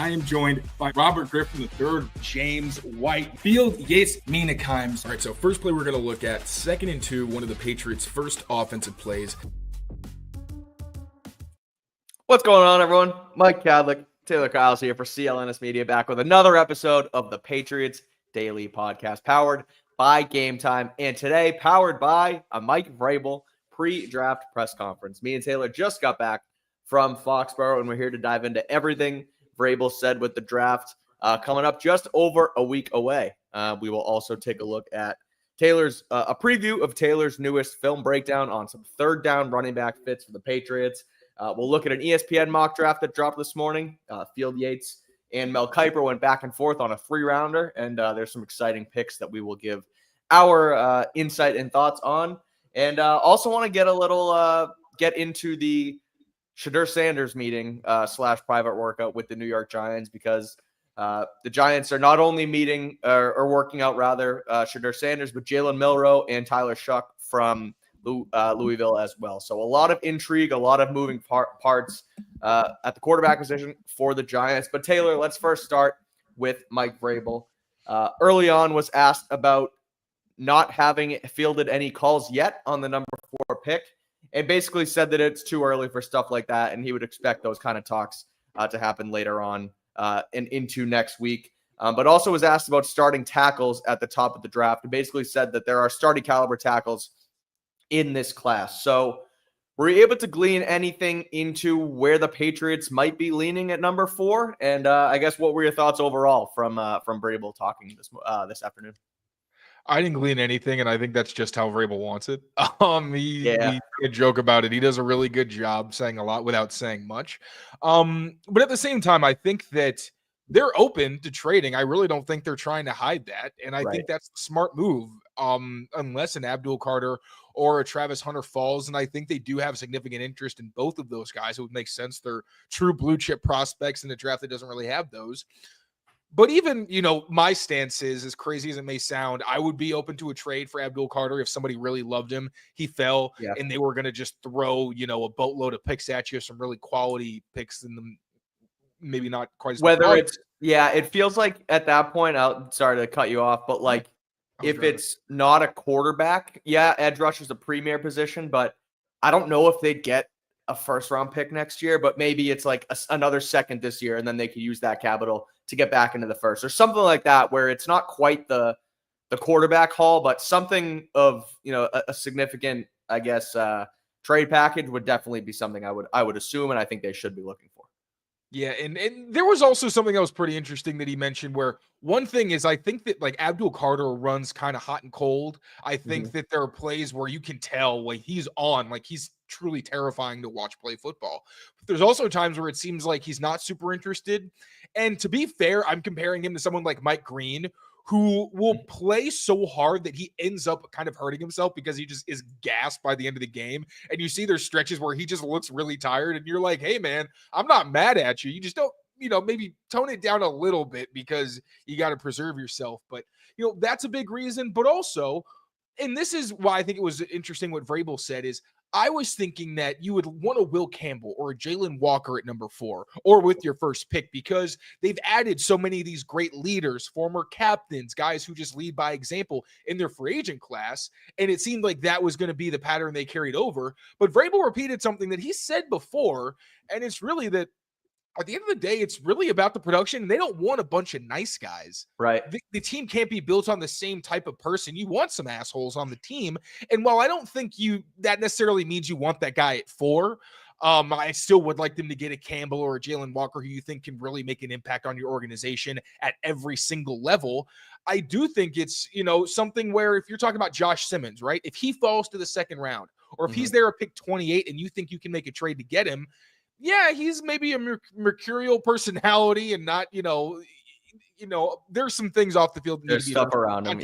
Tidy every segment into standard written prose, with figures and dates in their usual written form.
I am joined by Robert Griffin III, James White, Field Yates, Mina Kimes. All right, so first play we're going to look at 2nd and 2, one of the Patriots' first offensive plays. What's going on, everyone? Mike Kadlick, Tayler Kyles here for CLNS Media, back with another episode of the Patriots Daily podcast, powered by Game Time, and today powered by a Mike Vrabel pre-draft press conference. Me and Taylor just got back from Foxborough, and we're here to dive into everything Vrabel said with the draft coming up just over a week away. We will also take a look at Taylor's a preview of Taylor's newest film breakdown on some third down running back fits for the Patriots. We'll look at an ESPN mock draft that dropped this morning. Field Yates and Mel Kiper went back and forth on a 3-rounder, and there's some exciting picks that we will give our insight and thoughts on. And also want to get into the Shedeur Sanders meeting / private workout with the New York Giants, because the Giants are not only meeting or working out Shedeur Sanders, but Jalen Milroe and Tyler Shuck from Louisville as well. So a lot of intrigue, a lot of moving parts at the quarterback position for the Giants. But Taylor, let's first start with Mike Vrabel. Early on was asked about not having fielded any calls yet on the number 4 pick, and basically said that it's too early for stuff like that, and he would expect those kind of talks to happen later on and into next week. But also was asked about starting tackles at the top of the draft, and basically said that there are starting caliber tackles in this class. So were you able to glean anything into where the Patriots might be leaning at number 4? And I guess what were your thoughts overall from Vrabel talking this afternoon? I didn't glean anything, and I think that's just how Vrabel wants it. He made a joke about it. He does a really good job saying a lot without saying much. But at the same time, I think that they're open to trading. I really don't think they're trying to hide that, and I think that's a smart move, unless an Abdul Carter or a Travis Hunter falls, and I think they do have significant interest in both of those guys. It would make sense. They're true blue-chip prospects in a draft that doesn't really have those. But even, my stance is, as crazy as it may sound, I would be open to a trade for Abdul Carter if somebody really loved him. He fell, and they were going to just throw, a boatload of picks at you, some really quality picks in them. Maybe not quite as whether it's it feels like at that point, sorry to cut you off, but like if it's not a quarterback, edge rush is a premier position, but I don't know if they'd get a first-round pick next year, but maybe it's like another second this year, and then they could use that capital to get back into the first or something like that, where it's not quite the quarterback haul, but something of, a significant, I guess, trade package would definitely be something I would assume, and I think they should be looking for. Yeah, and there was also something that was pretty interesting that he mentioned, where one thing is, I think that like Abdul Carter runs kind of hot and cold. I think that there are plays where you can tell when he's on, like he's truly terrifying to watch play football. But there's also times where it seems like he's not super interested. And to be fair, I'm comparing him to someone like Mike Green, who will play so hard that he ends up kind of hurting himself because he just is gassed by the end of the game. And you see there's stretches where he just looks really tired, and you're like, hey man, I'm not mad at you. You just don't, maybe tone it down a little bit because you got to preserve yourself. But, that's a big reason. But also, and this is why I think it was interesting what Vrabel said, is I was thinking that you would want a Will Campbell or a Jalen Walker at number 4 or with your first pick, because they've added so many of these great leaders, former captains, guys who just lead by example in their free agent class. And it seemed like that was going to be the pattern they carried over. But Vrabel repeated something that he said before, and it's really that at the end of the day, it's really about the production, and they don't want a bunch of nice guys. Right. The team can't be built on the same type of person. You want some assholes on the team. And while I don't think that necessarily means you want that guy at 4, I still would like them to get a Campbell or a Jalen Walker who you think can really make an impact on your organization at every single level. I do think it's, something where if you're talking about Josh Simmons, right? If he falls to the second round, or if he's there at pick 28 and you think you can make a trade to get him, he's maybe a mercurial personality and not, there's some things off the field. There's stuff around him.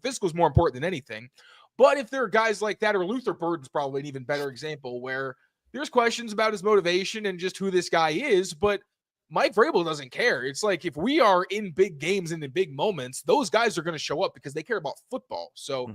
Physical is more important than anything. But if there are guys like that, or Luther Burden's probably an even better example, where there's questions about his motivation and just who this guy is, but Mike Vrabel doesn't care. It's like, if we are in big games and in big moments, those guys are going to show up because they care about football. So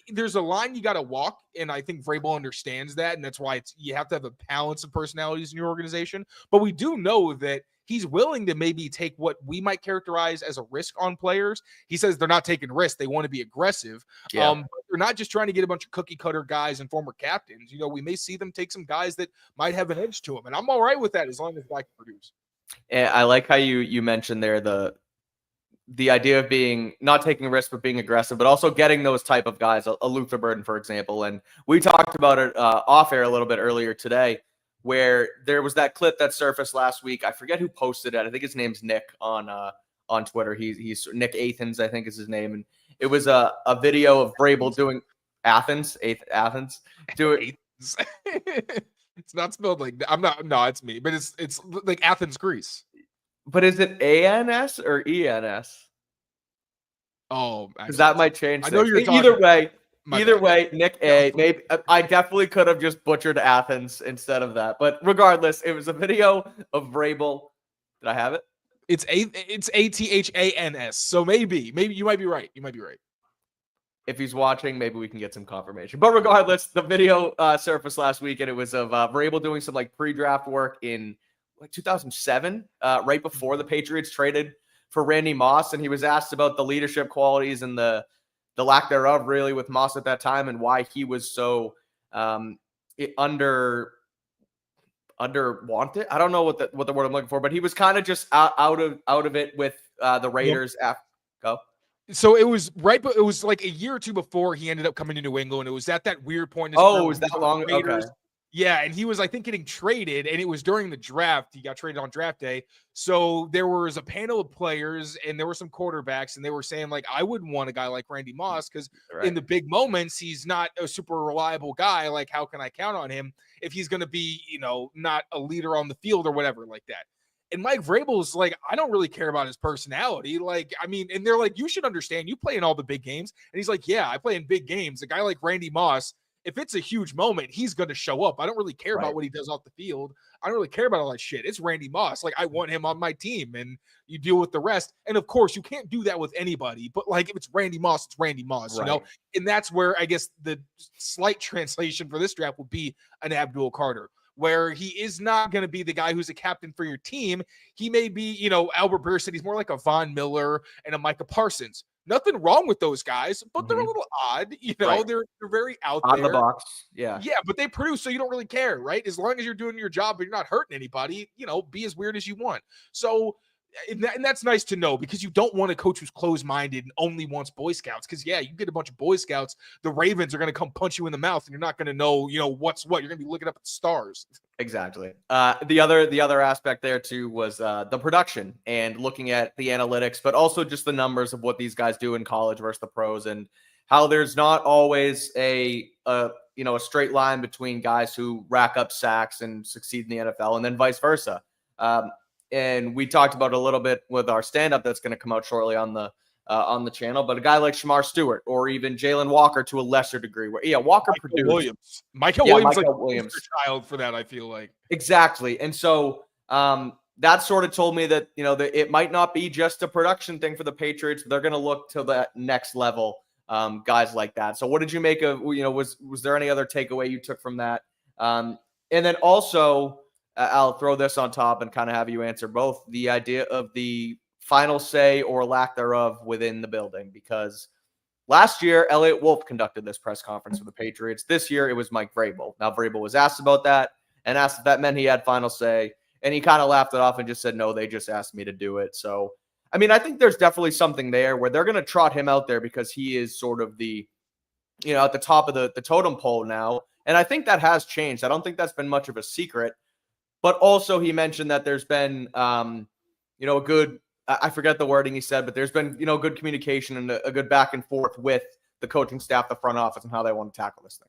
there's a line you got to walk, and I think Vrabel understands that, and that's why you have to have a balance of personalities in your organization. But we do know that he's willing to maybe take what we might characterize as a risk on players. He says they're not taking risks; they want to be aggressive. Yeah. But they're not just trying to get a bunch of cookie cutter guys and former captains. We may see them take some guys that might have an edge to them, and I'm all right with that as long as the guy can produce. And I like how you mentioned there the idea of being not taking risks but being aggressive, but also getting those type of guys, a Luther Burden, for example. And we talked about it off air a little bit earlier today, where there was that clip that surfaced last week. I forget who posted it. I think his name's Nick on Twitter. He's Nick Athens, I think is his name. And it was a video of Vrabel doing Athens. Doing It's not spelled like that. No, it's me, but it's like Athens, Greece. But is it ANS or ENS? Oh, because that might change. I know you're talking. Either way, Nick A. Maybe I definitely could have just butchered Athens instead of that. But regardless, it was a video of Vrabel. Did I have it? It's ATHANS. So maybe you might be right. If he's watching, maybe we can get some confirmation. But regardless, the video surfaced last week, and it was of Vrabel doing some like pre-draft work in 2007, right before the Patriots traded for Randy Moss, and he was asked about the leadership qualities and the lack thereof, really, with Moss at that time, and why he was so under wanted. I don't know what the word I'm looking for, but he was kind of just out of it with the Raiders. Yep. Go. So it was right, but it was like a year or two before he ended up coming to New England. It was at that weird point. Oh, was that long? Okay. Yeah, and he was, I think, getting traded, and it was during the draft. He got traded on draft day. So there was a panel of players, and there were some quarterbacks, and they were saying, like, I wouldn't want a guy like Randy Moss because in the big moments, he's not a super reliable guy. Like, how can I count on him if he's going to be, not a leader on the field or whatever like that? And Mike Vrabel's like, I don't really care about his personality. Like, I mean, and they're like, you should understand, you play in all the big games. And he's like, yeah, I play in big games. A guy like Randy Moss, if it's a huge moment, he's going to show up. I don't really care about what he does off the field. I don't really care about all that shit. It's Randy Moss. Like, I want him on my team, and you deal with the rest. And of course, you can't do that with anybody, but like, if it's Randy Moss, it's Randy Moss, And that's where I guess the slight translation for this draft would be an Abdul Carter, where he is not going to be the guy who's a captain for your team. He may be, Albert Breer said he's more like a Von Miller and a Micah Parsons. Nothing wrong with those guys, but they're a little odd. They're very out on there. The box. Yeah, but they produce, so you don't really care, right? As long as you're doing your job, but you're not hurting anybody, be as weird as you want. So, and that's nice to know, because you don't want a coach who's closed-minded and only wants Boy Scouts. Because you get a bunch of Boy Scouts, the Ravens are going to come punch you in the mouth, and you're not going to know, what's what. You're going to be looking up at the stars. Exactly. The other aspect there too was the production and looking at the analytics, but also just the numbers of what these guys do in college versus the pros, and how there's not always a straight line between guys who rack up sacks and succeed in the NFL, and then vice versa. And we talked about a little bit with our stand-up that's going to come out shortly on the channel, but a guy like Shamar Stewart or even Jalen Walker to a lesser degree, where Walker produced. Michael Williams child for that, I feel like. Exactly. And so that sort of told me that, that it might not be just a production thing for the Patriots. They're going to look to that next level, guys like that. So what did you make of, was there any other takeaway you took from that? And then also, I'll throw this on top and kind of have you answer both, the idea of the final say or lack thereof within the building, because last year Elliot Wolf conducted this press conference for the Patriots. This year it was Mike Vrabel. Now Vrabel was asked about that and asked if that meant he had final say, and he kind of laughed it off and just said, no, they just asked me to do it. So, I mean, I think there's definitely something there where they're going to trot him out there because he is sort of the, at the top of the totem pole now. And I think that has changed. I don't think that's been much of a secret. But also he mentioned that there's been, a good, I forget the wording he said, but there's been, good communication and a good back and forth with the coaching staff, the front office, and how they want to tackle this thing.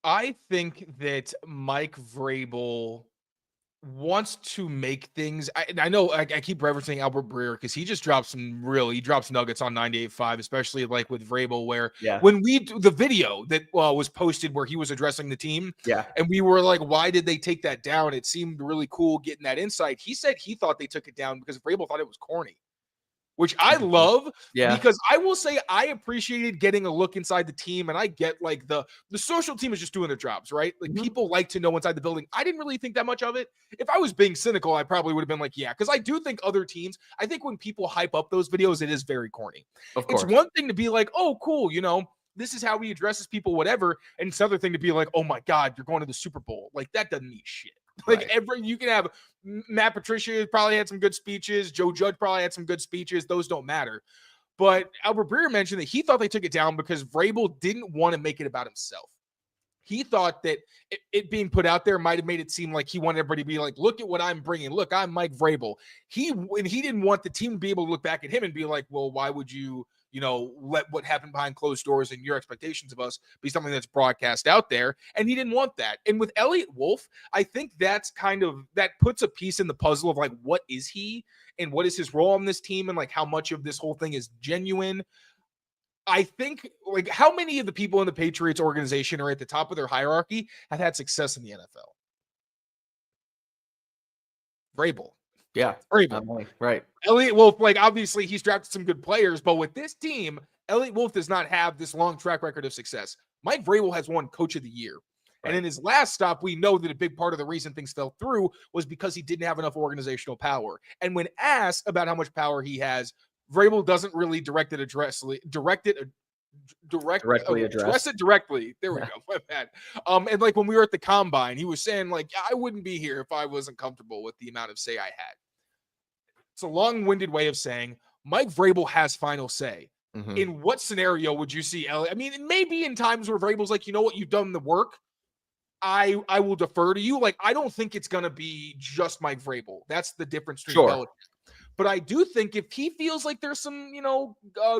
I think that Mike Vrabel wants to make things. I know I keep referencing Albert Breer because he just drops nuggets on 98.5, especially like with Vrabel, where when we do the video that was posted where he was addressing the team, and we were like, why did they take that down? It seemed really cool getting that insight. He said he thought they took it down because Vrabel thought it was corny. which I love Yeah. because I will say I appreciated getting a look inside the team, and I get like the social team is just doing their jobs, right? Like people like to know inside the building. I didn't really think that much of it. If I was being cynical, I probably would have been like, yeah, because I do think other teams, I think when people hype up those videos, it is very corny. Of course. It's one thing to be like, oh, cool, this is how he addresses people, whatever. And it's another thing to be like, oh my God, you're going to the Super Bowl. Like that doesn't mean shit. Like you can have Matt Patricia probably had some good speeches. Joe Judge probably had some good speeches. Those don't matter. But Albert Breer mentioned that he thought they took it down because Vrabel didn't want to make it about himself. He thought that it being put out there might have made it seem like he wanted everybody to be like, look at what I'm bringing. Look, I'm Mike Vrabel. He didn't want the team to be able to look back at him and be like, well, why would you let what happened behind closed doors and your expectations of us be something that's broadcast out there. And he didn't want that. And with Elliott Wolf, I think that's that puts a piece in the puzzle of like, what is he and what is his role on this team and like how much of this whole thing is genuine. I think like how many of the people in the Patriots organization are at the top of their hierarchy have had success in the NFL? Vrabel. Yeah. Right. Elliott Wolf, like obviously he's drafted some good players, but with this team, Elliott Wolf does not have this long track record of success. Mike Vrabel has won Coach of the Year. Right. And in his last stop, we know that a big part of the reason things fell through was because he didn't have enough organizational power. And when asked about how much power he has, Vrabel doesn't really address it directly. There we go. My bad. And like when we were at the combine, he was saying like, I wouldn't be here if I wasn't comfortable with the amount of say I had. It's a long-winded way of saying Mike Vrabel has final say. In what scenario would you see Elliott? I mean, it may be in times where Vrabel's like, you know what, you've done the work. I will defer to you. Like, I don't think it's going to be just Mike Vrabel. That's the difference between Belichick. But I do think if he feels like there's some,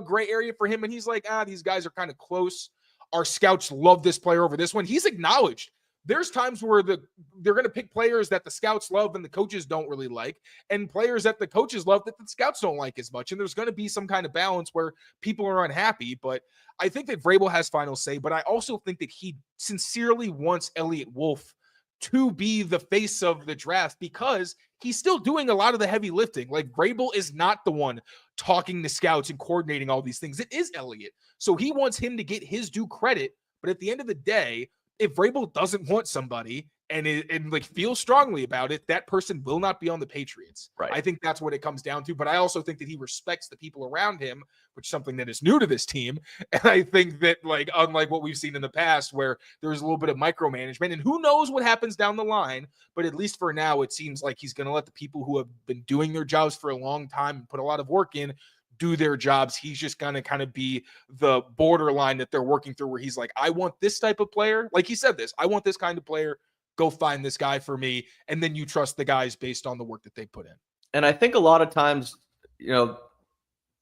gray area for him and he's like, these guys are kind of close. Our scouts love this player over this one. He's acknowledged. There's times where they're going to pick players that the scouts love and the coaches don't really like, and players that the coaches love that the scouts don't like as much. And there's going to be some kind of balance where people are unhappy. But I think that Vrabel has final say, but I also think that he sincerely wants Elliott Wolf to be the face of the draft because he's still doing a lot of the heavy lifting. Like Vrabel is not the one talking to scouts and coordinating all these things. It is Elliott. So he wants him to get his due credit. But at the end of the day, if Vrabel doesn't want somebody and like feels strongly about it, that person will not be on the Patriots. Right. I think that's what it comes down to. But I also think that he respects the people around him, which is something that is new to this team. And I think that like, unlike what we've seen in the past where there's a little bit of micromanagement and who knows what happens down the line, but at least for now, it seems like he's going to let the people who have been doing their jobs for a long time and put a lot of work in do their jobs. He's just going to kind of be the borderline that they're working through where he's like, I want this type of player. Like he said this, I want this kind of player. Go find this guy for me. And then you trust the guys based on the work that they put in. And I think a lot of times, I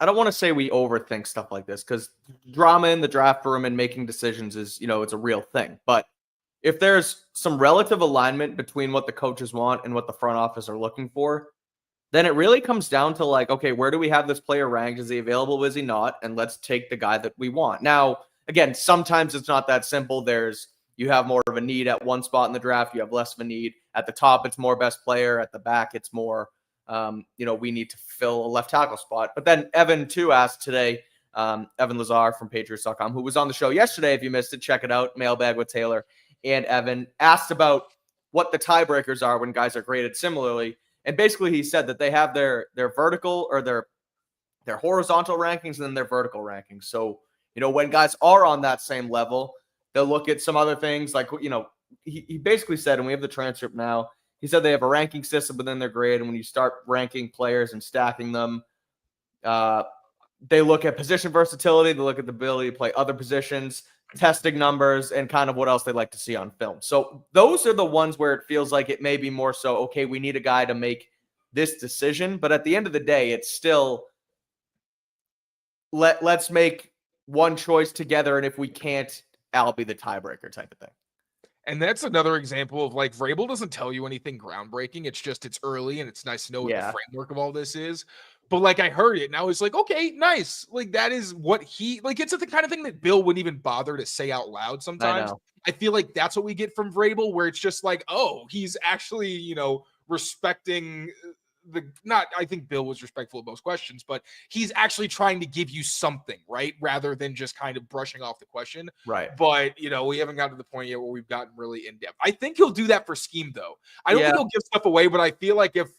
don't want to say we overthink stuff like this because drama in the draft room and making decisions is, it's a real thing. But if there's some relative alignment between what the coaches want and what the front office are looking for, then it really comes down to like, okay, where do we have this player ranked? Is he available? Is he not? And let's take the guy that we want. Now, again, sometimes it's not that simple. You have more of a need at one spot in the draft. You have less of a need. At the top, it's more best player. At the back, it's more, we need to fill a left tackle spot. But then Evan, too, asked today, Evan Lazar from Patriots.com, who was on the show yesterday. If you missed it, check it out. Mailbag with Tayler and Evan asked about what the tiebreakers are when guys are graded similarly. And basically, he said that they have their vertical or their horizontal rankings and then their vertical rankings. So, when guys are on that same level, they'll look at some other things like, he basically said, and we have the transcript now, he said they have a ranking system within their grade. And when you start ranking players and stacking them, they look at position versatility. They look at the ability to play other positions, testing numbers, and kind of what else they like to see on film. So those are the ones where it feels like it may be more so, okay, we need a guy to make this decision. But at the end of the day, it's still let's make one choice together. And if we can't, I'll be the tiebreaker type of thing. And that's another example of like Vrabel doesn't tell you anything groundbreaking. It's just it's early and it's nice to know what the framework of all this is. But like I heard it and I was like, okay, nice. Like that is what he like. It's the kind of thing that Bill wouldn't even bother to say out loud sometimes. I feel like that's what we get from Vrabel, where it's just like, oh, he's actually, respecting I think Bill was respectful of most questions, but he's actually trying to give you something, right? Rather than just kind of brushing off the question. Right. But, we haven't gotten to the point yet where we've gotten really in depth. I think he'll do that for scheme though. I don't think he'll give stuff away, but I feel like if,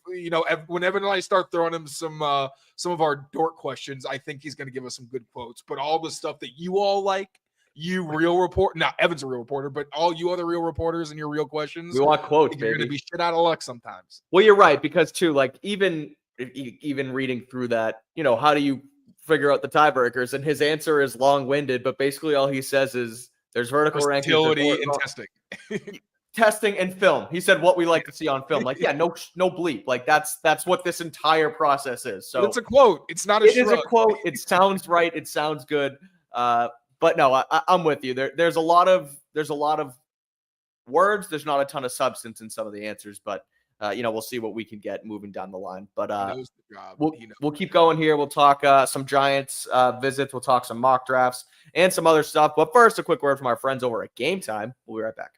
when Evan and I start throwing him some of our dork questions, I think he's going to give us some good quotes, but all the stuff that you all like, you real report. Now Evan's a real reporter, but all you other real reporters and your real questions. We want quotes, you're going to be shit out of luck sometimes. Well, you're right, because too, like even reading through that, how do you figure out the tiebreakers? And his answer is long-winded, but basically all he says is there's vertical rankings and testing. Testing and film. He said what we like to see on film. Like, no bleep. Like that's what this entire process is. So it's a quote. It's not a It shrug. is a quote. It sounds right. It sounds good. But no, I'm with you. There's a lot of words. There's not a ton of substance in some of the answers, but we'll see what we can get moving down the line. But we'll keep going here. We'll talk some Giants visits. We'll talk some mock drafts and some other stuff. But first, a quick word from our friends over at Game Time. We'll be right back.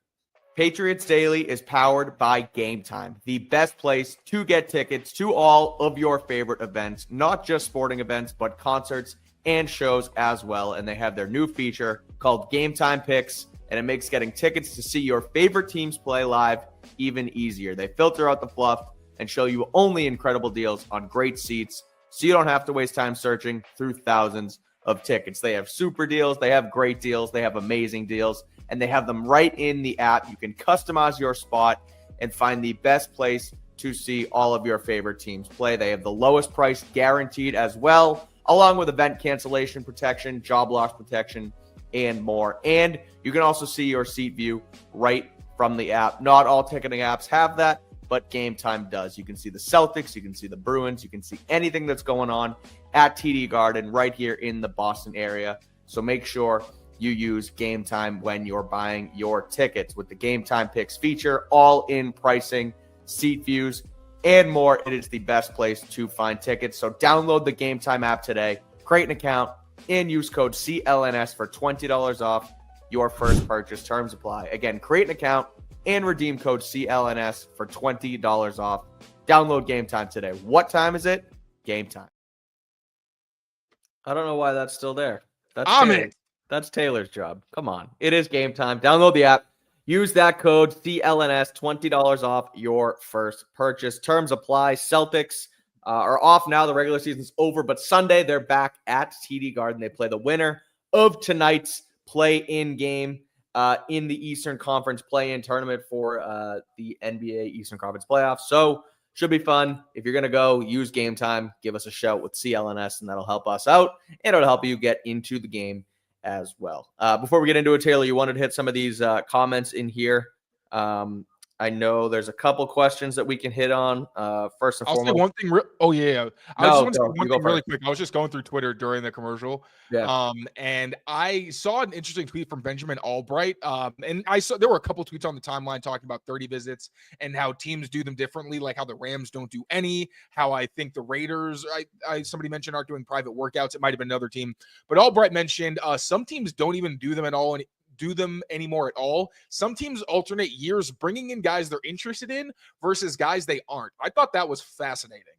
Patriots Daily is powered by Game Time, the best place to get tickets to all of your favorite events, not just sporting events, but concerts and shows as well. And they have their new feature called Game Time Picks, and it makes getting tickets to see your favorite teams play live even easier. They filter out the fluff and show you only incredible deals on great seats, so you don't have to waste time searching through thousands of tickets. They have super deals, they have great deals, they have amazing deals, and they have them right in the app. You can customize your spot and find the best place to see all of your favorite teams play. They have the lowest price guaranteed as well, along with event cancellation protection, job loss protection, and more. And you can also see your seat view right from the app. Not all ticketing apps have that, but Game Time does. You can see the Celtics, you can see the Bruins, you can see anything that's going on at TD Garden right here in the Boston area. So make sure you use Game Time when you're buying your tickets. With the Game Time Picks feature, all in pricing, seat views, and more, it is the best place to find tickets. So download the Game Time app today, create an account, and use code CLNS for $20 off your first purchase. Terms apply. Again, create an account and redeem code CLNS for $20 off. Download Game Time today. What time is it? Game Time. I don't know why that's still there. That's Taylor's job. Come on. It is Game Time. Download the app. Use that code CLNS, $20 off your first purchase. Terms apply. Celtics are off now. The regular season's over, but Sunday they're back at TD Garden. They play the winner of tonight's play-in game in the Eastern Conference play-in tournament for the NBA Eastern Conference playoffs. So should be fun. If you're going to go, use Game Time. Give us a shout with CLNS, and that'll help us out, and it'll help you get into the game as well. Before we get into it, Taylor, you wanted to hit some of these comments in here. I know there's a couple questions that we can hit on. First and foremost. Say one thing. I just want to say one thing really quick. I was just going through Twitter during the commercial. Yeah. And I saw an interesting tweet from Benjamin Albright. And I saw there were a couple tweets on the timeline talking about 30 visits and how teams do them differently, like how the Rams don't do any, how I think the Raiders, somebody mentioned, aren't doing private workouts. It might have been another team. But Albright mentioned some teams don't even do them at all. And do them anymore at all. Some teams alternate years, bringing in guys they're interested in versus guys they aren't. I thought that was fascinating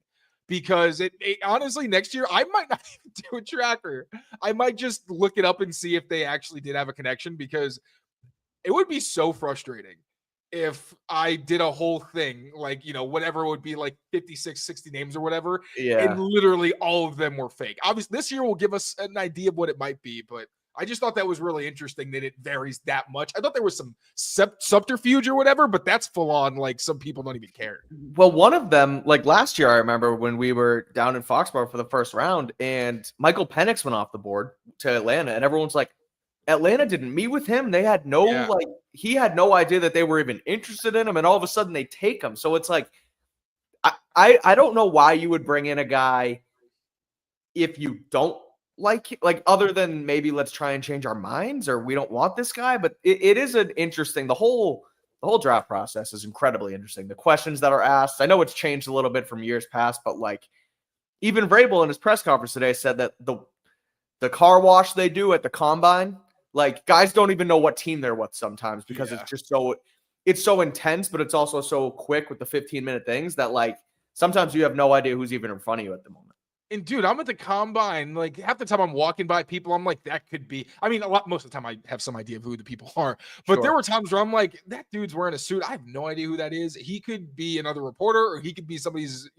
because it honestly, next year, I might not even do a tracker. I might just look it up and see if they actually did have a connection, because it would be so frustrating if I did a whole thing, like, whatever it would be, like 56, 60 names or whatever. Yeah. And literally all of them were fake. Obviously, this year will give us an idea of what it might be, but I just thought that was really interesting that it varies that much. I thought there was some subterfuge or whatever, but that's full on. Like, some people don't even care. Well, one of them, like last year, I remember when we were down in Foxborough for the first round and Michael Penix went off the board to Atlanta, and everyone's like, Atlanta didn't meet with him. They had he had no idea that they were even interested in him. And all of a sudden they take him. So it's like, I don't know why you would bring in a guy if you don't like other than maybe let's try and change our minds, or we don't want this guy. But it is an interesting, the whole draft process is incredibly interesting. The questions that are asked, I know it's changed a little bit from years past, but like even Vrabel in his press conference today said that the car wash they do at the combine, like guys don't even know what team they're with sometimes, because it's just so intense, but it's also so quick with the 15-minute things that like sometimes you have no idea who's even in front of you at the moment. And dude, I'm at the combine. Like half the time I'm walking by people, I'm like, that could be. I mean, most of the time I have some idea of who the people are. But there were times where I'm like, that dude's wearing a suit. I have no idea who that is. He could be another reporter, or he could be somebody's,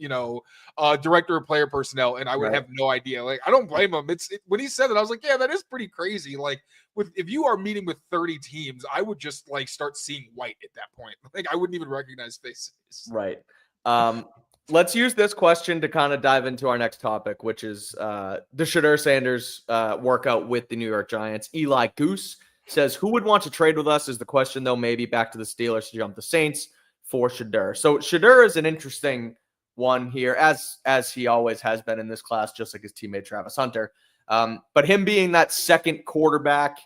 director of player personnel, and I would have no idea. Like, I don't blame him. When he said that, I was like, yeah, that is pretty crazy. Like, if you are meeting with 30 teams, I would just like start seeing white at that point. Like, I wouldn't even recognize faces. Right. Let's use this question to kind of dive into our next topic, which is the Shedeur Sanders workout with the New York Giants. Eli Goose says, who would want to trade with us is the question, though, maybe back to the Steelers to jump the Saints for Shedeur. So Shedeur is an interesting one here, as he always has been in this class, just like his teammate Travis Hunter. But him being that second quarterback,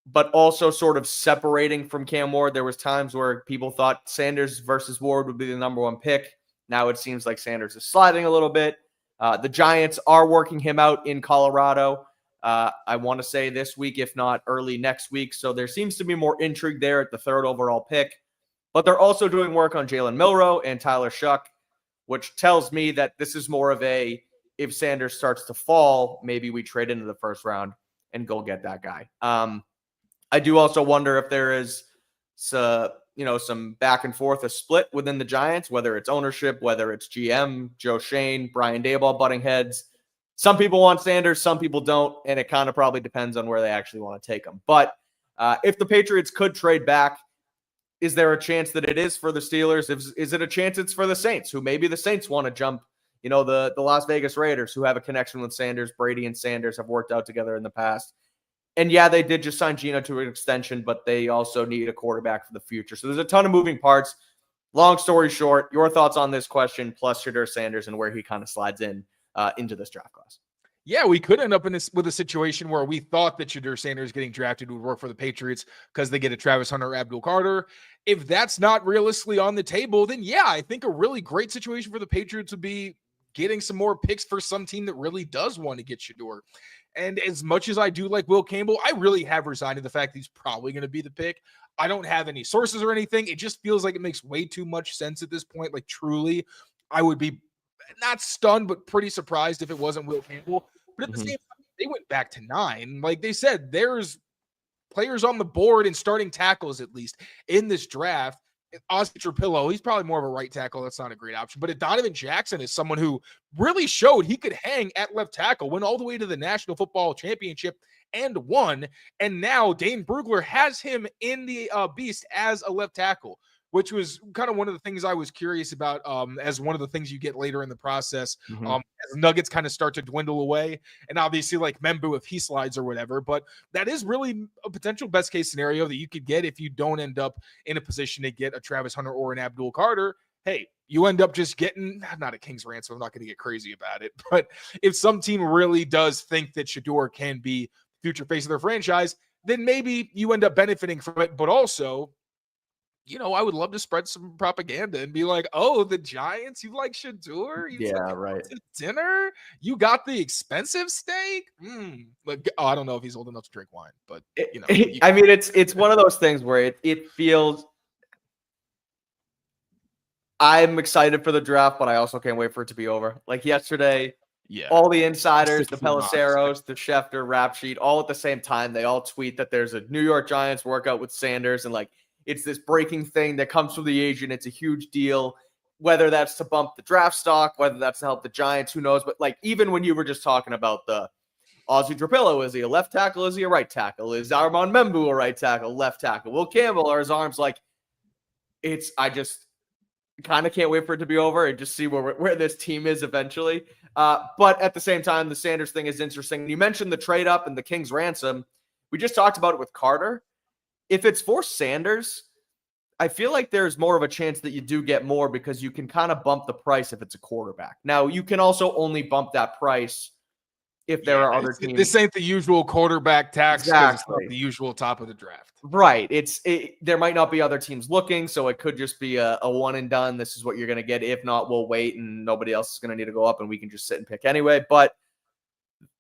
but also sort of separating from Cam Ward. There was times where people thought Sanders versus Ward would be the number one pick. Now it seems like Sanders is sliding a little bit. The Giants are working him out in Colorado. I want to say this week, if not early next week. So there seems to be more intrigue there at the third overall pick. But they're also doing work on Jalen Milroe and Tyler Shuck, which tells me that this is more of a, if Sanders starts to fall, maybe we trade into the first round and go get that guy. I do also wonder if there is some back and forth, a split within the Giants, whether it's ownership, whether it's GM, Joe Shane, Brian Daboll butting heads. Some people want Sanders, some people don't, and it kind of probably depends on where they actually want to take him. But if the Patriots could trade back, is there a chance that it is for the Steelers? Is it a chance it's for the Saints, who maybe the Saints want to jump, the Las Vegas Raiders, who have a connection with Sanders? Brady and Sanders have worked out together in the past. And yeah, they did just sign Gino to an extension, but they also need a quarterback for the future. So there's a ton of moving parts. Long story short, your thoughts on this question, plus Shedeur Sanders and where he kind of slides into this draft class. Yeah, we could end up with a situation where we thought that Shedeur Sanders getting drafted would work for the Patriots because they get a Travis Hunter, Abdul Carter. If that's not realistically on the table, then yeah, I think a really great situation for the Patriots would be getting some more picks for some team that really does want to get Shedeur. And as much as I do like Will Campbell, I really have resigned to the fact that he's probably going to be the pick. I don't have any sources or anything. It just feels like it makes way too much sense at this point. Like, truly, I would be not stunned, but pretty surprised if it wasn't Will Campbell. But at the same time, they went back to 9. Like they said, there's players on the board and starting tackles, at least, in this draft. Ozzie Trapillo, he's probably more of a right tackle. That's not a great option. But Donovan Jackson is someone who really showed he could hang at left tackle, went all the way to the National Football Championship and won. And now Dane Brugler has him in the beast as a left tackle, which was kind of one of the things I was curious about as one of the things you get later in the process as Nuggets kind of start to dwindle away. And obviously like Membu if he slides or whatever, but that is really a potential best case scenario that you could get if you don't end up in a position to get a Travis Hunter or an Abdul Carter. Hey, you end up just getting, not a king's ransom, I'm not going to get crazy about it, but if some team really does think that Shedeur can be future face of their franchise, then maybe you end up benefiting from it, but also I would love to spread some propaganda and be like, oh, the Giants, you like Shedeur? Right. To dinner? You got the expensive steak? I don't know if he's old enough to drink wine, but I mean, it's one of those things where it feels. I'm excited for the draft, but I also can't wait for it to be over. Like yesterday, all the insiders, the Pelisseros, the Schefter rap sheet, all at the same time, they all tweet that there's a New York Giants workout with Sanders, and like, it's this breaking thing that comes from the agent. It's a huge deal, whether that's to bump the draft stock, whether that's to help the Giants, who knows? But like, even when you were just talking about the Ozzie Trapillo, is he a left tackle? Is he a right tackle? Is Armand Membu a right tackle, left tackle? Will Campbell, are his arms like, I just kind of can't wait for it to be over and just see where this team is eventually. But at the same time, the Sanders thing is interesting. You mentioned the trade up and the King's ransom. We just talked about it with Carter. If it's for Sanders, I feel like there's more of a chance that you do get more because you can kind of bump the price if it's a quarterback. Now, you can also only bump that price if there are other teams. This ain't the usual quarterback tax. Exactly. It's not the usual top of the draft. Right. There might not be other teams looking, so it could just be a one and done. This is what you're going to get. If not, we'll wait and nobody else is going to need to go up and we can just sit and pick anyway. But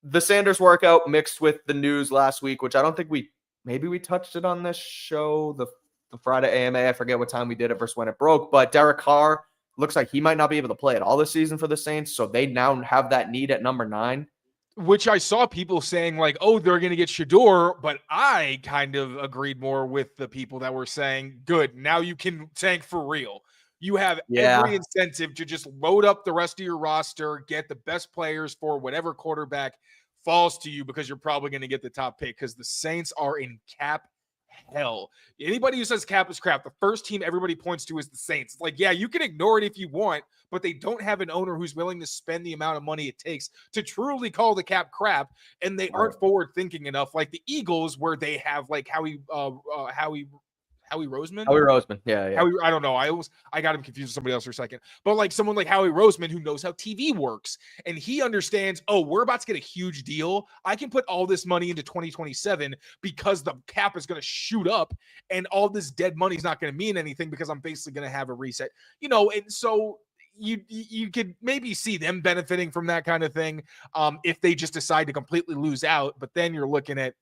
the Sanders workout mixed with the news last week, which I don't think maybe we touched it on this show, the Friday AMA. I forget what time we did it versus when it broke. But Derek Carr looks like he might not be able to play at all this season for the Saints. So they now have that need at number 9. Which I saw people saying like, oh, they're going to get Shador, but I kind of agreed more with the people that were saying, good, now you can tank for real. You have every incentive to just load up the rest of your roster, get the best players for whatever quarterback falls to you, because you're probably going to get the top pick, because the Saints are in cap hell. Anybody who says cap is crap, the first team everybody points to is the Saints. It's like, yeah, you can ignore it if you want, but they don't have an owner who's willing to spend the amount of money it takes to truly call the cap crap, and they aren't forward thinking enough, like the Eagles, where they have like Howie Roseman. Yeah. I don't know. I got him confused with somebody else for a second. But like someone like Howie Roseman, who knows how TV works, and he understands, oh, we're about to get a huge deal. I can put all this money into 2027 because the cap is going to shoot up, and all this dead money is not going to mean anything because I'm basically going to have a reset. And so you could maybe see them benefiting from that kind of thing if they just decide to completely lose out. But then you're looking at,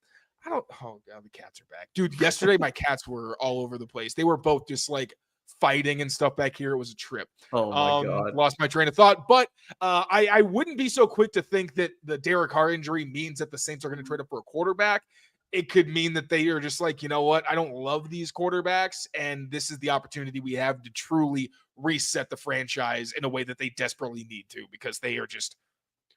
oh God, the cats are back. Dude, yesterday my cats were all over the place. They were both just like fighting and stuff back here. It was a trip. Oh my God. Lost my train of thought. But I wouldn't be so quick to think that the Derek Carr injury means that the Saints are going to trade up for a quarterback. It could mean that they are just like, you know what? I don't love these quarterbacks, and this is the opportunity we have to truly reset the franchise in a way that they desperately need to, because they are just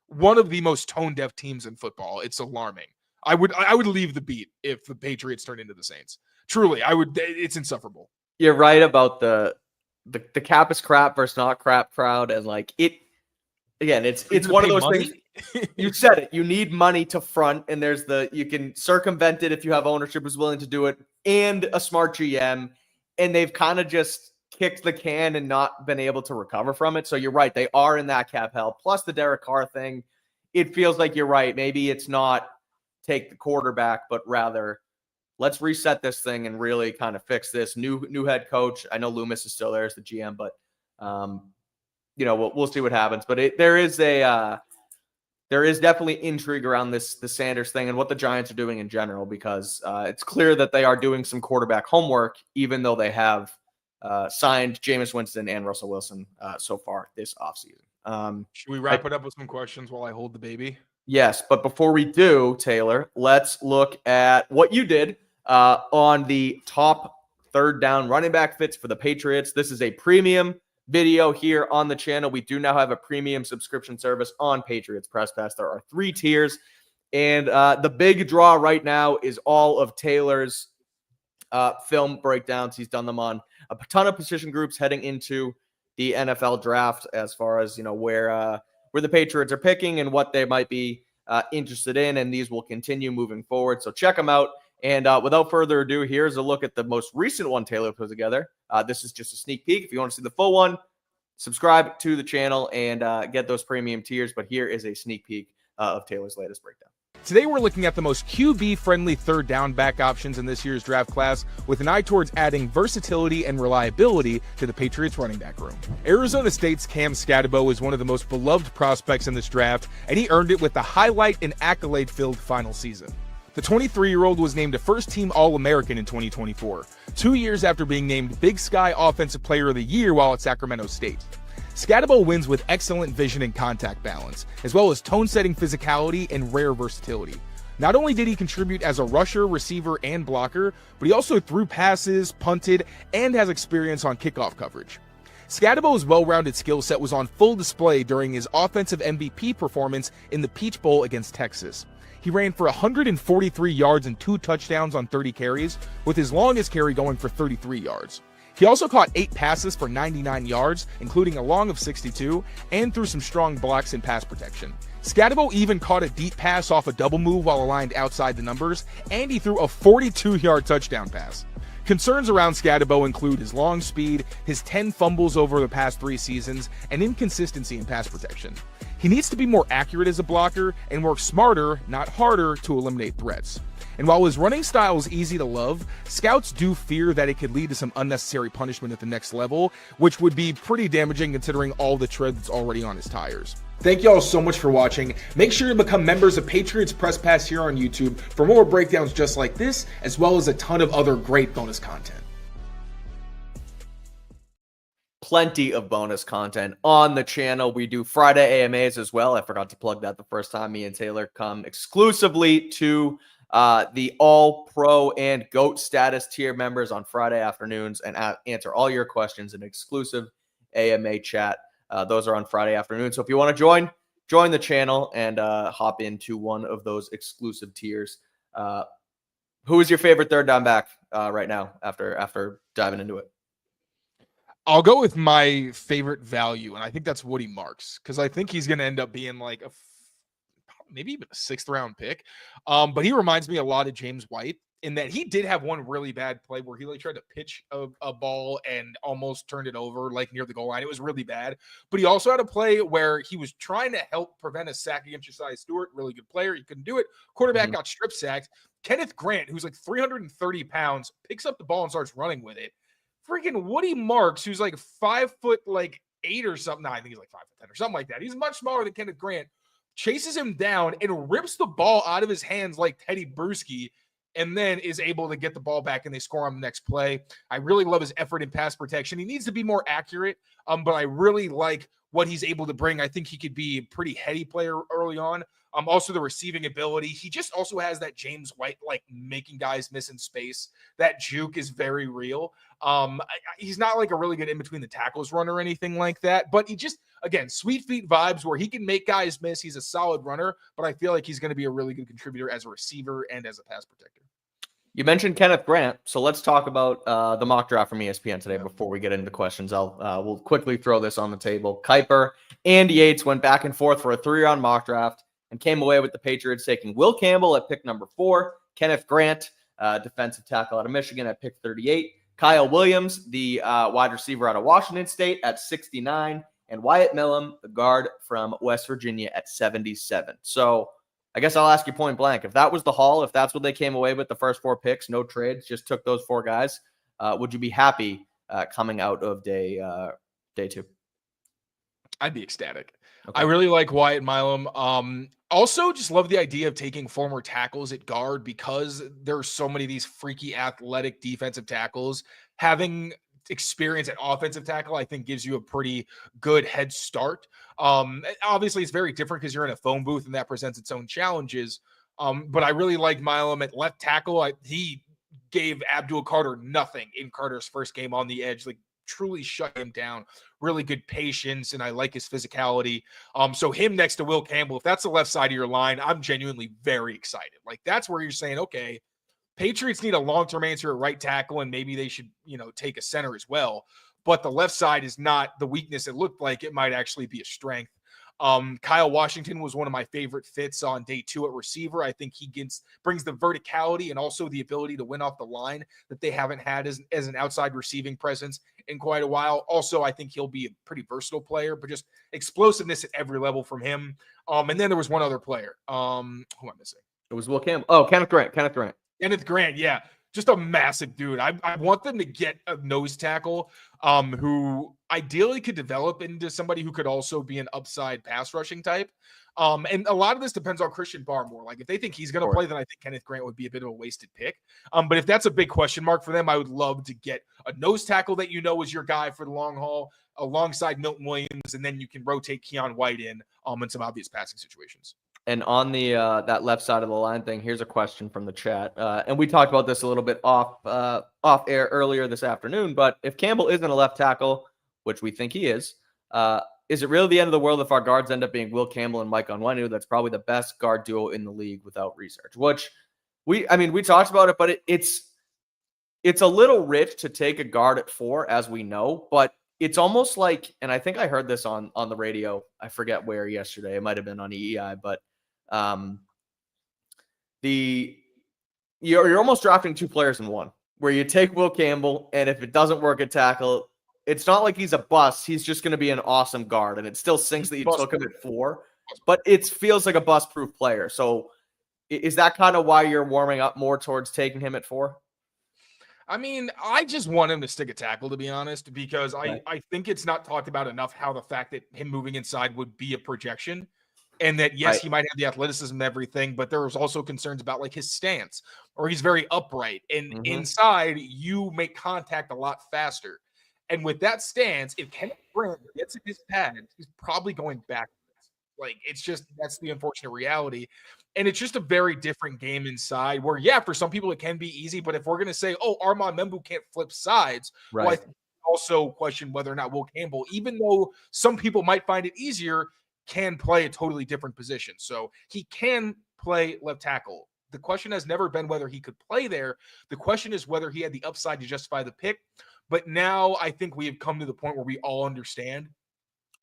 one of the most tone-deaf teams in football. It's alarming. I would leave the beat if the Patriots turn into the Saints. Truly, I would. It's insufferable. You're right about the cap is crap versus not crap crowd, and like it. Again, it's one of those things. You said it. You need money to front, and you can circumvent it if you have ownership who's willing to do it, and a smart GM, and they've kind of just kicked the can and not been able to recover from it. So you're right. They are in that cap hell. Plus the Derek Carr thing. It feels like you're right. Maybe it's not take the quarterback, but rather let's reset this thing and really kind of fix this. New head coach. I know Loomis is still there as the GM, but we'll see what happens. But there is definitely intrigue around the Sanders thing and what the Giants are doing in general, because it's clear that they are doing some quarterback homework, even though they have signed Jameis Winston and Russell Wilson so far this offseason. Should we wrap it up with some questions while I hold the baby? Yes, but before we do, Taylor, let's look at what you did on the top third down running back fits for the Patriots. This is a premium video here on the channel. We do now have a premium subscription service on Patriots Press Pass. There are 3 tiers, and the big draw right now is all of Taylor's film breakdowns. He's done them on a ton of position groups heading into the NFL draft, as far as where the Patriots are picking and what they might be interested in, and these will continue moving forward. So check them out. And without further ado, here's a look at the most recent one Taylor put together. This is just a sneak peek. If you want to see the full one, subscribe to the channel and get those premium tiers. But here is a sneak peek of Taylor's latest breakdown. Today, we're looking at the most QB-friendly third down back options in this year's draft class, with an eye towards adding versatility and reliability to the Patriots running back room. Arizona State's Cam Skattebo is one of the most beloved prospects in this draft, and he earned it with the highlight and accolade-filled final season. The 23-year-old was named a first-team All-American in 2024, 2 years after being named Big Sky Offensive Player of the Year while at Sacramento State. Skattebo wins with excellent vision and contact balance, as well as tone-setting physicality and rare versatility. Not only did he contribute as a rusher, receiver, and blocker, but he also threw passes, punted, and has experience on kickoff coverage. Skattebo's well-rounded skill set was on full display during his offensive MVP performance in the Peach Bowl against Texas. He ran for 143 yards and 2 touchdowns on 30 carries, with his longest carry going for 33 yards. He also caught 8 passes for 99 yards, including a long of 62, and threw some strong blocks in pass protection. Skattebo even caught a deep pass off a double move while aligned outside the numbers, and he threw a 42-yard touchdown pass. Concerns around Skattebo include his long speed, his 10 fumbles over the past 3 seasons, and inconsistency in pass protection. He needs to be more accurate as a blocker and work smarter, not harder, to eliminate threats. And while his running style is easy to love, scouts do fear that it could lead to some unnecessary punishment at the next level, which would be pretty damaging considering all the tread that's already on his tires. Thank you all so much for watching. Make sure to become members of Patriots Press Pass here on YouTube for more breakdowns just like this, as well as a ton of other great bonus content. plenty of bonus content on the channel. We do Friday AMAs as well. I forgot to plug that the first time. Me and Taylor come exclusively to the All-Pro and GOAT status tier members on Friday afternoons and answer all your questions in exclusive AMA chat. Those are on Friday afternoon. So if you want to join the channel and hop into one of those exclusive tiers. Who is your favorite third down back right now after diving into it? I'll go with my favorite value, and I think that's Woody Marks, because I think he's going to end up being like maybe even a 6th round pick. But he reminds me a lot of James White in that he did have one really bad play where he like tried to pitch a ball and almost turned it over like near the goal line. It was really bad. But he also had a play where he was trying to help prevent a sack against Josiah Stewart, really good player. He couldn't do it. Quarterback got strip sacked. Kenneth Grant, who's like 330 pounds, picks up the ball and starts running with it. Freaking Woody Marks, who's like 5'8" or something. No, I think he's like 5'10" or something like that. He's much smaller than Kenneth Grant. Chases him down and rips the ball out of his hands like Teddy Bruschi, and then is able to get the ball back and they score on the next play. I really love his effort in pass protection. He needs to be more accurate, but I really like what he's able to bring. I think he could be a pretty heady player early on. Also the receiving ability. He just also has that James White, like making guys miss in space. That juke is very real. He's not like a really good in between the tackles runner or anything like that, but he just, again, sweet feet vibes where he can make guys miss. He's a solid runner, but I feel like he's going to be a really good contributor as a receiver and as a pass protector. You mentioned Kenneth Grant, so let's talk about the mock draft from ESPN today before we get into questions. We'll quickly throw this on the table. Kuiper and Yates went back and forth for a 3-round mock draft and came away with the Patriots taking Will Campbell at pick number 4, Kenneth Grant, defensive tackle out of Michigan, at pick 38, Kyle Williams, the wide receiver out of Washington State, at 69, and Wyatt Millam, the guard from West Virginia, at 77. So I guess I'll ask you point blank, if that was the haul, if that's what they came away with, the first 4 picks, no trades, just took those 4 guys, would you be happy coming out of day 2? I'd be ecstatic. Okay. I really like Wyatt Millam. Also, just love the idea of taking former tackles at guard because there's so many of these freaky athletic defensive tackles. Having experience at offensive tackle, I think, gives you a pretty good head start. Obviously, it's very different because you're in a phone booth and that presents its own challenges. But I really like Millam at left tackle. He gave Abdul Carter nothing in Carter's first game on the edge. Like, truly shut him down. Really good patience, and I like his physicality. So him next to Will Campbell, if that's the left side of your line, I'm genuinely very excited. Like, that's where you're saying, okay, Patriots need a long-term answer at right tackle, and maybe they should, take a center as well. But the left side is not the weakness it looked like. It might actually be a strength. Kyle Washington was one of my favorite fits on day 2 at receiver. I think he brings the verticality and also the ability to win off the line that they haven't had as an outside receiving presence in quite a while. Also, I think he'll be a pretty versatile player, but just explosiveness at every level from him. And then there was one other player. Who am I missing? It was Will Campbell. Oh, Kenneth Grant. Kenneth Grant, yeah. Just a massive dude. I want them to get a nose tackle who ideally could develop into somebody who could also be an upside pass rushing type. And a lot of this depends on Christian Barmore. Like, if they think he's going to play, then I think Kenneth Grant would be a bit of a wasted pick. But if that's a big question mark for them, I would love to get a nose tackle that is your guy for the long haul alongside Milton Williams, and then you can rotate Keon White in some obvious passing situations. And on the that left side of the line thing, here's a question from the chat. And we talked about this a little bit off air earlier this afternoon. But if Campbell isn't a left tackle, which we think he is it really the end of the world if our guards end up being Will Campbell and Mike Onwenu? That's probably the best guard duo in the league without research. Which we talked about it, but it's a little rich to take a guard at 4, as we know. But it's almost like, and I think I heard this on the radio, I forget where yesterday. It might have been on EEI, but you're almost drafting 2 players in one, where you take Will Campbell, and if it doesn't work at tackle, it's not like he's a bust. He's just going to be an awesome guard, and it still sinks that you took him at 4, but it feels like a bust-proof player. So is that kind of why you're warming up more towards taking him at 4? I just want him to stick a tackle, to be honest, because I think it's not talked about enough how the fact that him moving inside would be a projection. And that, yes, he might have the athleticism and everything, but there was also concerns about like his stance, or he's very upright. And inside, you make contact a lot faster. And with that stance, if Kenneth Grant gets in his pad, he's probably going backwards. Like, it's just, that's the unfortunate reality. And it's just a very different game inside where, yeah, for some people it can be easy. But if we're going to say, oh, Armand Membu can't flip sides, Right. well, I think also question whether or not Will Campbell, even though some people might find it easier, can play a totally different position. So he can play left tackle. The question has never been whether he could play there. The question is whether he had the upside to justify the pick. But now I think we have come to the point where we all understand.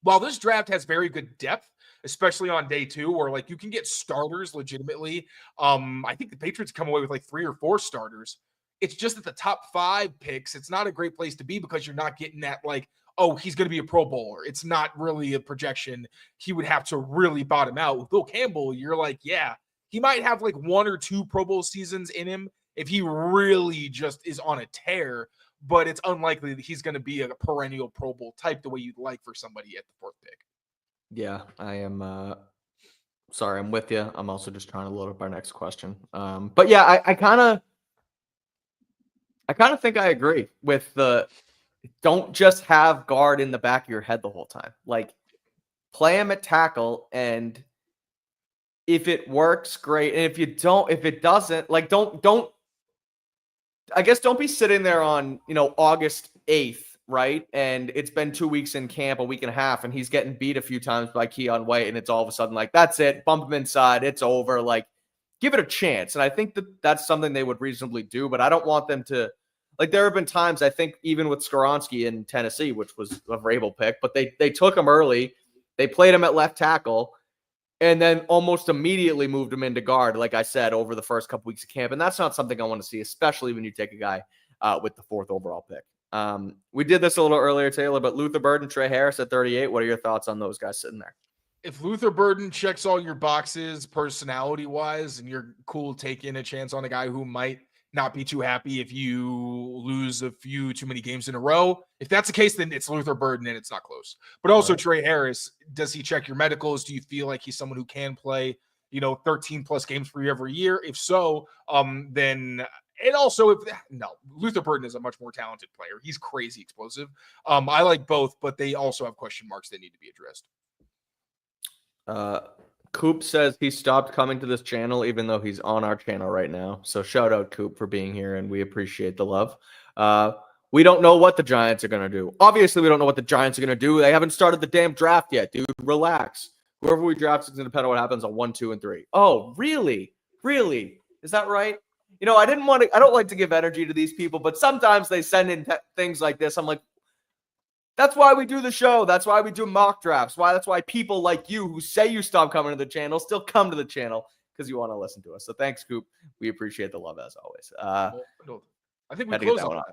While this draft has very good depth, especially on day 2, where like you can get starters legitimately. I think the Patriots come away with like 3 or 4 starters. It's just at the top 5 picks, it's not a great place to be because you're not getting that like, oh, he's going to be a Pro Bowler. It's not really a projection. He would have to really bottom out. With Will Campbell, you're like, yeah, he might have like 1 or 2 Pro Bowl seasons in him if he really just is on a tear, but it's unlikely that he's going to be a perennial Pro Bowl type the way you'd like for somebody at the 4th pick. Yeah, I am. Sorry, I'm with you. I'm also just trying to load up our next question. But yeah, I kind of think I agree with the don't just have guard in the back of your head the whole time. Like, play him at tackle, and if it works, great. And if it doesn't, like, don't. I guess don't be sitting there on August 8th, right? And it's been 2 weeks in camp, a week and a half, and he's getting beat a few times by Keon White, and it's all of a sudden like, that's it, bump him inside, it's over. Like, give it a chance. And I think that's something they would reasonably do, but I don't want them to, like, there have been times, I think, even with Skoronski in Tennessee, which was a Vrabel pick, but they took him early, they played him at left tackle, and then almost immediately moved him into guard, like I said, over the first couple weeks of camp. And that's not something I want to see, especially when you take a guy with the 4th overall pick. We did this a little earlier, Taylor, but Luther Bird and Trey Harris at 38. What are your thoughts on those guys sitting there? If Luther Burden checks all your boxes personality-wise and you're cool taking a chance on a guy who might not be too happy if you lose a few too many games in a row, if that's the case, then it's Luther Burden and it's not close. But also right. Trey Harris, does he check your medicals? Do you feel like he's someone who can play 13+ games for you every year? If so, then and also Luther Burden is a much more talented player. He's crazy explosive. I like both, but they also have question marks that need to be addressed. Coop says he stopped coming to this channel, even though he's on our channel right now. So shout out Coop for being here, and we appreciate the love. We don't know what the Giants are going to do. Obviously, we don't know what the Giants are going to do. They haven't started the damn draft yet, dude. Relax. Whoever we draft is going to depend on what happens on 1, 2, and 3. Oh, really? Really? Is that right? I don't like to give energy to these people, but sometimes they send in things like this. I'm like, that's why we do the show. That's why we do mock drafts. That's why people like you who say you stop coming to the channel still come to the channel because you want to listen to us. So thanks, Coop. We appreciate the love as always. I think we close on it.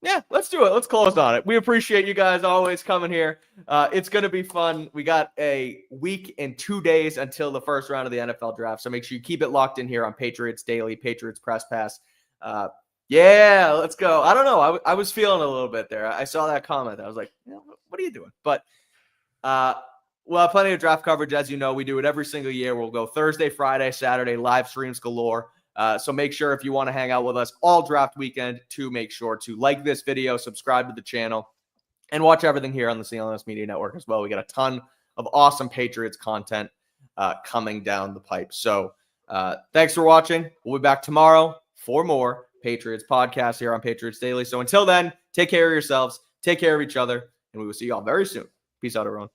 Yeah, let's do it. Let's close on it. We appreciate you guys always coming here. It's going to be fun. We got a week and 2 days until the first round of the NFL draft. So make sure you keep it locked in here on Patriots Daily, Patriots Press Pass. Yeah, let's go. I don't know. I was feeling a little bit there. I saw that comment. I was like, what are you doing? But we'll have plenty of draft coverage. As you know, we do it every single year. We'll go Thursday, Friday, Saturday, live streams galore. So make sure if you want to hang out with us all draft weekend to make sure to like this video, subscribe to the channel, and watch everything here on the CLNS Media Network as well. We got a ton of awesome Patriots content coming down the pipe. So thanks for watching. We'll be back tomorrow for more Patriots podcast here on Patriots Daily. So until then, take care of yourselves, take care of each other, and we will see you all very soon. Peace out, everyone.